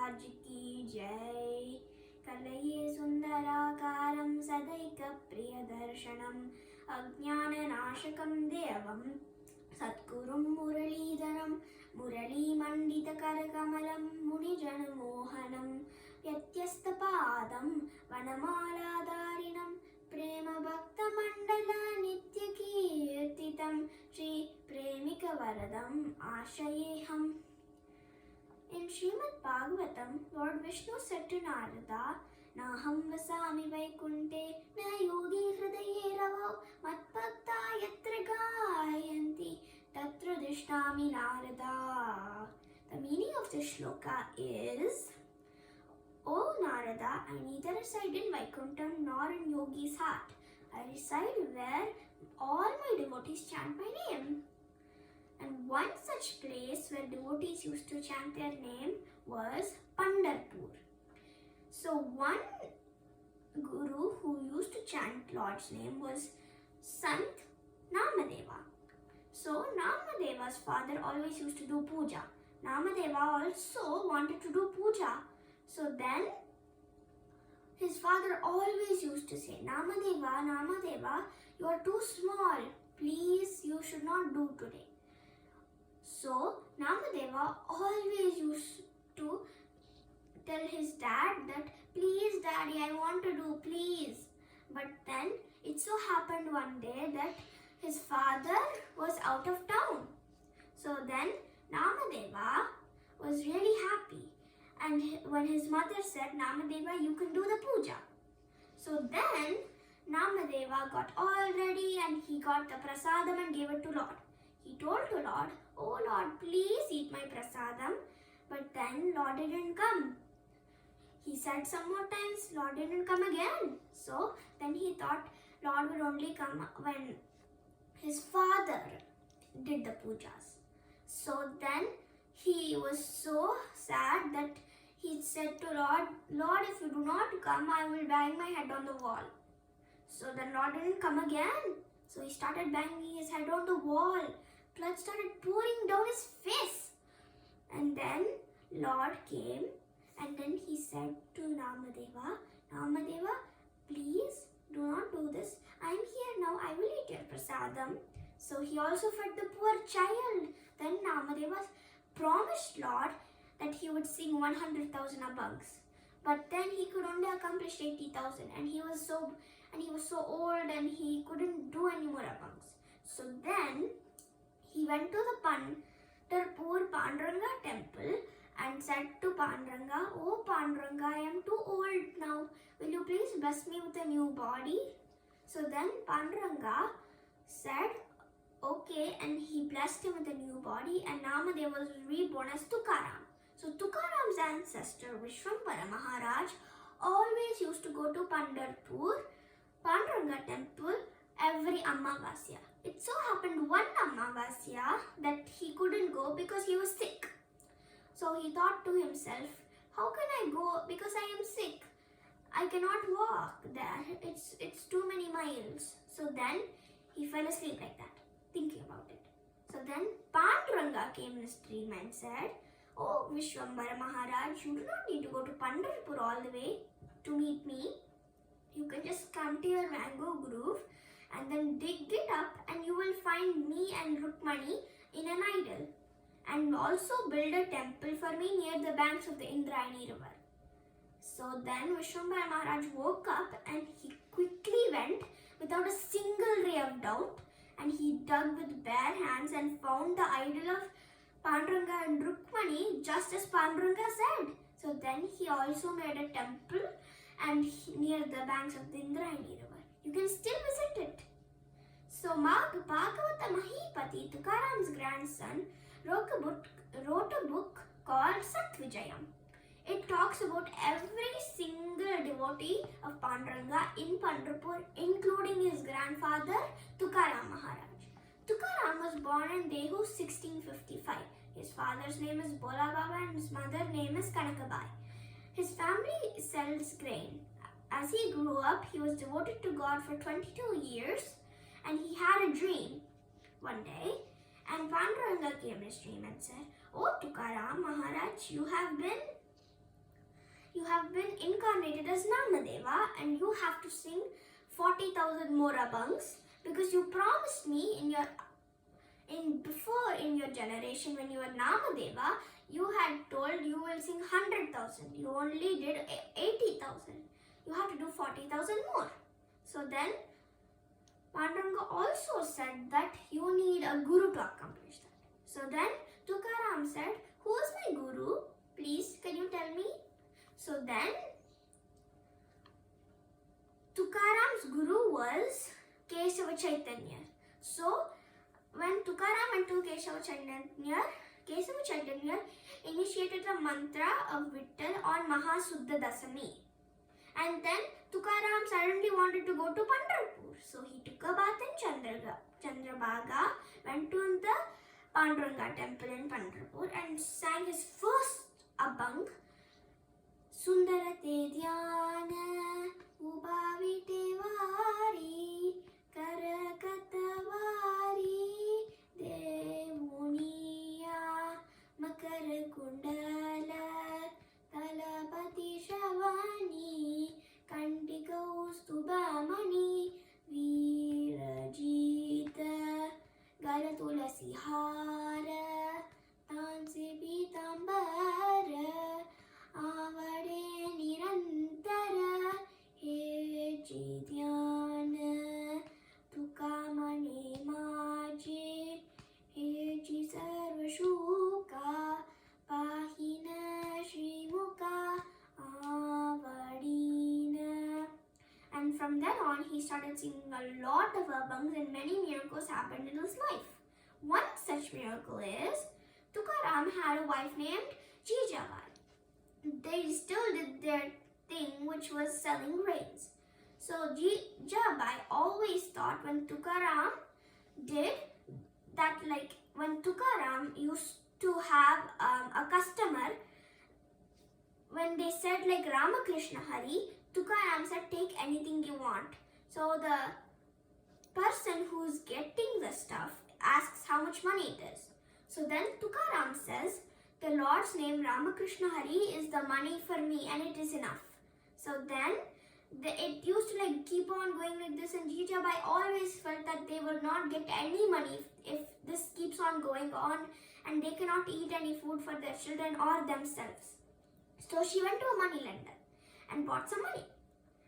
महाराज की जय। कलये सुंदराकारं सदैकप्रियदर्शनम् अज्ञाननाशकं देवं सद्गुरुं मुरलीधरं मुरलीमण्डितकरकमलं मुनिजनमोहनं व्यत्यस्तपादं वनमालाधारिणं प्रेमभक्तमण्डल नित्यकीर्तितं श्रीप्रेमिकवरदम् आश्रयेऽहम्. In Srimad Bhagavatam, Lord Vishnu said to Narada, Naham vasami vaikunte na yogi hridaye ravau matbhakta yatra gayanti tatra dishtami Narada. The meaning of this shloka is, O Narada, I neither reside in Vaikuntham nor in Yogi's heart. I reside where all my devotees chant my name. And one such place where devotees used to chant their name was Pandharpur. So one guru who used to chant Lord's name was Sant Namadeva. So Namadeva's father always used to do puja. Namadeva also wanted to do puja. So then his father always used to say, Namadeva, Namadeva, you are too small. Please, you should not do today. So Namadeva always used to tell his dad that, please daddy, I want to do, please. But then it so happened one day that his father was out of town. So then Namadeva was really happy. And when his mother said, Namadeva, you can do the puja. So then Namadeva got all ready and he got the prasadam and gave it to Lord. He told to Lord, oh Lord, please eat my prasadam. But then Lord didn't come. He said some more times, Lord didn't come again. So then he thought Lord would only come when his father did the pujas. So then he was so sad that he said to Lord, Lord, if you do not come, I will bang my head on the wall. So then Lord didn't come again. So he started banging his head on the wall. Blood started pouring down his face. And then Lord came and then he said to Namadeva, Namadeva, please do not do this. I am here now. I will eat your prasadam. So he also fed the poor child. Then Namadeva promised Lord that he would sing 100,000 abhangs. But then he could only accomplish 80,000 and he was so old and he couldn't do any more abhangs. So then he went to the Pandharpur Panduranga temple and said to Panduranga, oh Panduranga, I am too old now. Will you please bless me with a new body? So then Panduranga said, okay, and he blessed him with a new body and Namadeva was reborn as Tukaram. So Tukaram's ancestor Vishwambara Maharaj always used to go to Pandharpur Panduranga temple every Amavasya. It so happened one Amavasya that he couldn't go because he was sick. So he thought to himself, how can I go because I am sick? I cannot walk there. It's too many miles. So then he fell asleep like that, thinking about it. So then Panduranga came in his dream and said, oh Vishwambara Maharaj, you do not need to go to Pandharpur all the way to meet me. You can just come to your mango grove and then dig it up and you will find me and Rukmani in an idol. And also build a temple for me near the banks of the Indrayani river. So then Vishwambara Maharaj woke up and he quickly went without a single ray of doubt and he dug with bare hands and found the idol of Panduranga and Rukmani just as Panduranga said. So then he also made a temple and near the banks of the Indrayani river. You can still visit it. So Bhagavata Mahipati, Tukaram's grandson, wrote a book called Satvijayam. It talks about every single devotee of Panduranga in Pandharpur, including his grandfather Tukaram Maharaj. Tukaram was born in Dehu 1655. His father's name is Bola Baba and his mother's name is Kanakabai. His family sells grain. As he grew up, he was devoted to God for 22 years and he had a dream one day. And Panduranga came in his dream and said, oh Tukaram Maharaj, you have been you have been incarnated as Namadeva and you have to sing 40,000 more abhangs because you promised me in your generation when you were Namadeva, you had told you will sing 100,000. You only did 80,000. You have to do 40,000 more. So then Panduranga also said that you need a guru to accomplish that. So then Tukaram said, who is my guru? Please, can you tell me? So then Tukaram's guru was Kesava Chaitanya. So when Tukaram went to Kesava Chaitanya initiated the mantra of Vittal on Mahasuddha Dasami. And then Tukaram suddenly wanted to go to Pandharpur. So he took a bath in Chandrabhaga, went to the Panduranga temple in Pandharpur and sang his first abhang, Sundarate Dhyana Ubhavite Vari Karakata Vari Devuniya Makara Kundala Talapati Shavani Kantikau Stubhamani Virajita Galatulasi Hara Tansi Pitambara Avade Nirantara He Jidyana Tukamane Maje He Jisarvashuka Pahina Shrimuka Avadina. And from then on, he started singing a lot of abhangs and many miracles happened in his life. One such miracle is, Tukaram had a wife named Jijabai. They still did their thing, which was selling grains. So Jijabai always thought when Tukaram did that, like when Tukaram used to have a customer, when they said like Ramakrishna Hari, Tukaram said, take anything you want. So the person who's getting the stuff asks how much money it is. So then Tukaram says, the Lord's name Ramakrishna Hari is the money for me and it is enough. So then it used to like keep on going like this, and Jijabai always felt that they will not get any money if this keeps on going on and they cannot eat any food for their children or themselves. So she went to a money lender and bought some money.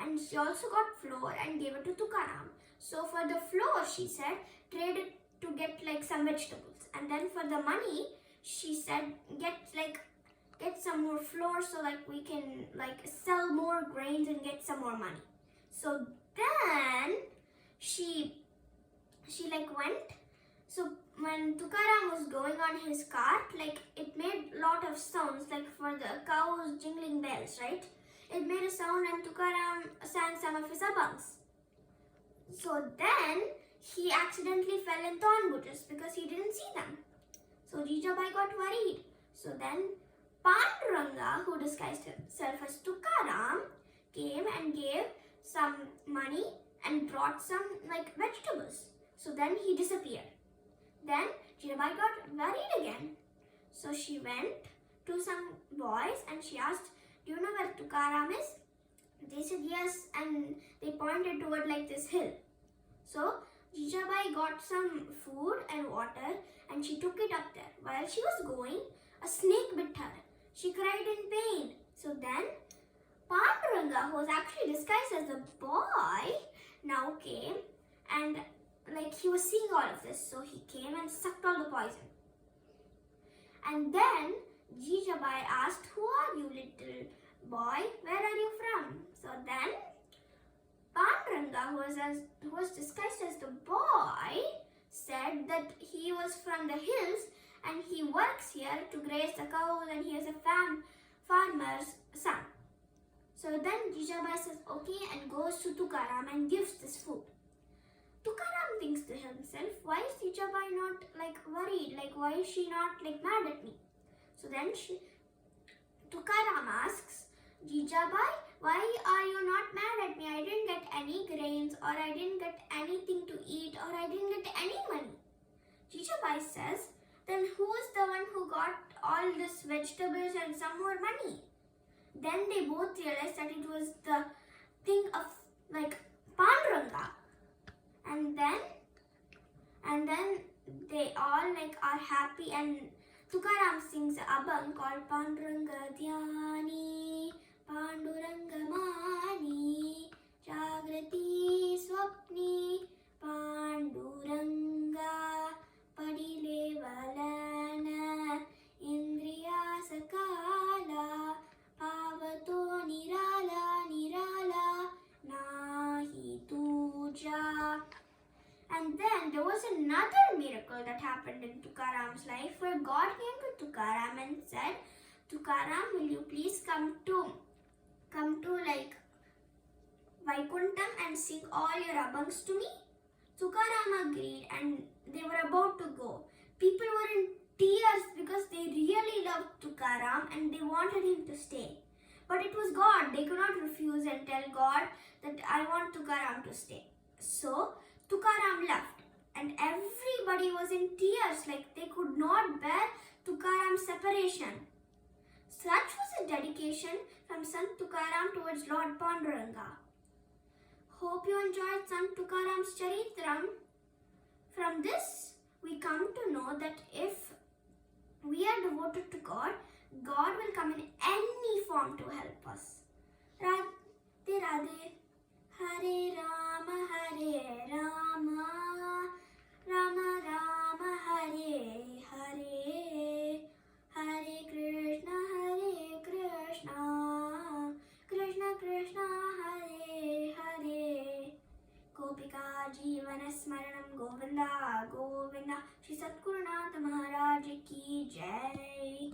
And she also got flour and gave it to Tukaram. So for the flour, she said, trade it to get like some vegetables. And then for the money, she said, get some more flour so like we can like sell more grains and get some more money. So then she like went. So when Tukaram was going on his cart, like it made a lot of sounds, like for the cows jingling bells, right? It made a sound and Tukaram sang some of his abhangs. So then he accidentally fell in thorn bushes because he didn't see them. So Jijabai got worried. So then Panduranga, who disguised himself as Tukaram, came and gave some money and brought some like vegetables. So then he disappeared. Then Jijabai got worried again. So she went to some boys and she asked, do you know where Tukaram is? They said yes, and they pointed toward like this hill. So Jijabai got some food and water and she took it up there. While she was going, a snake bit her. She cried in pain. So then Panduranga, who was actually disguised as a boy, now came and like he was seeing all of this. So he came and sucked all the poison. And then Jijabai asked, who are you, little boy? Where are you from? So then Panduranga, who was disguised as the boy, said that he was from the hills and he works here to graze the cows and he is a farmer's son. So then Jijabai says okay and goes to Tukaram and gives this food. Tukaram thinks to himself, why is Jijabai not like worried? Like why is she not like mad at me? So then Tukaram asks, Jijabai, why are you not mad at me? I didn't get any grains or I didn't get anything to eat or I didn't get any money. Jijabai says, then who is the one who got all this vegetables and some more money? Then they both realized that it was the thing of like Panduranga. And then they all like are happy, and Tukaram sings a abang called Panduranga Dhyani Panduranga Mani Jagrati Swapni Panduranga Padile Valana Indriya Sakala Pavato Nirala Nirala Nahi Tuja. And then there was another miracle that happened in Tukaram's life, where God came to Tukaram and said, Tukaram, will you please come to like Vaikuntham and sing all your abangs to me? Tukaram agreed, and they were about to go. People were in tears because they really loved Tukaram and they wanted him to stay. But it was God. They could not refuse and tell God that I want Tukaram to stay. So Tukaram left, and everybody was in tears, like they could not bear Tukaram's separation. Such was a dedication from Sant Tukaram towards Lord Panduranga. Hope you enjoyed Sant Tukaram's Charithram. From this, we come to know that if we are devoted to God, God will come in any form to help us. Radhe Radhe. Hare Rama, Rama Rama, Hare Hare, Hare Krishna, Krishna Krishna, Hare Hare. Gopika Jeevana Smaranam Govinda, Govinda. Shri Satguru Nath Maharaj Ki Jai.